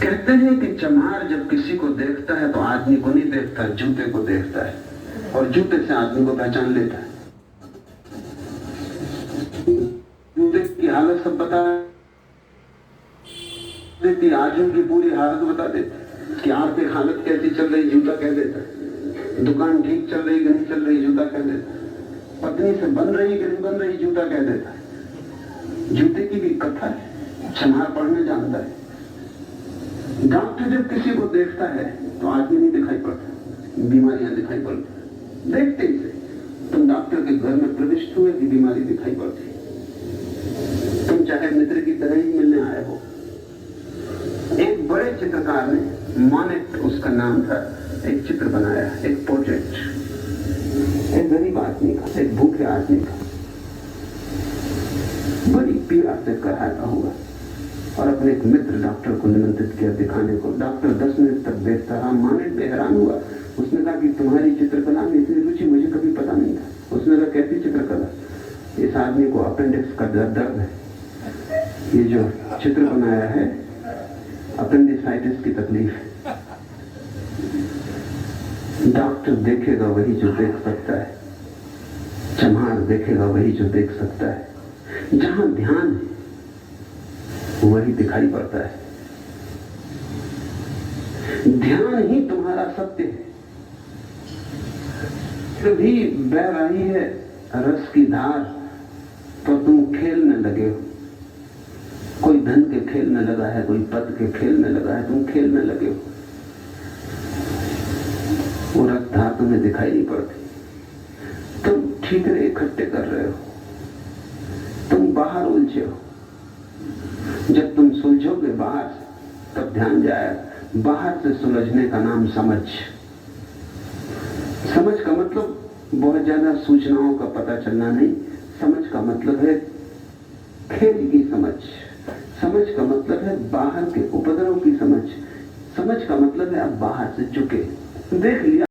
कहते हैं कि चमार जब किसी को देखता है तो आदमी को नहीं देखता, जूते को देखता है, और जूते से आदमी को पहचान लेता है। जूते की हालत सब बता देती, आजू की पूरी हालत बता देती कि आर्थिक हालत कैसी चल रही, जूता कह देता है। दुकान ठीक चल रही कि नहीं चल रही, जूता कह देता है। पत्नी से बन रही कि नहीं बन रही, जूता कह देता है। जूते की भी कथा है, चमार पढ़ने जानता है। डॉक्टर जब किसी को देखता है तो आदमी नहीं दिखाई पड़ता, बीमारियां दिखाई पड़ती। देखते ही से तुम डॉक्टर के घर में प्रविष्ट हुए कि बीमारी दिखाई पड़ती। तुम चाहे मित्र की तरह ही मिलने आए हो। एक बड़े चित्रकार ने, मॉनेट उसका नाम था, एक चित्र बनाया, एक पोर्ट्रेट, एक गरीब आदमी का, एक भूखे आदमी का, बड़ी पीड़ा से कराता हुआ, और अपने एक मित्र डॉक्टर को निमंत्रित किया दिखाने को। डॉक्टर 10 मिनट तक देखता रहा। मॉनेट हैरान हुआ। उसने कहा कि तुम्हारी चित्रकला में इतनी रुचि मुझे कभी पता नहीं था। उसने कहा कैसी चित्रकला? इस आदमी को अपेंडिक्स का दर्द है, ये जो चित्र बनाया है अपेंडिसाइटिस की तकलीफ है। डॉक्टर देखेगा वही जो देख सकता है, चमार देखेगा वही जो देख सकता है। जहां ध्यान है वही दिखाई पड़ता है। ध्यान ही तुम्हारा सत्य है। कभी बह रही है रस की धार तो तुम खेल में लगे हो। कोई धन के खेल में लगा है, कोई पद के खेल में लगा है, तुम खेल में लगे हो। वो रस धार तुम्हें दिखाई नहीं पड़ती। तुम ठीकरे इकट्ठे कर रहे हो, तुम बाहर उलझे हो। जब तुम सुलझोगे बाहर से तब ध्यान जाएगा। बाहर से सुलझने का नाम समझ। समझ का मतलब बहुत ज्यादा सूचनाओं का पता चलना नहीं। समझ का मतलब है खेल की समझ। समझ का मतलब है बाहर के उपद्रव की समझ। समझ का मतलब है अब बाहर से चुके, देख लिया।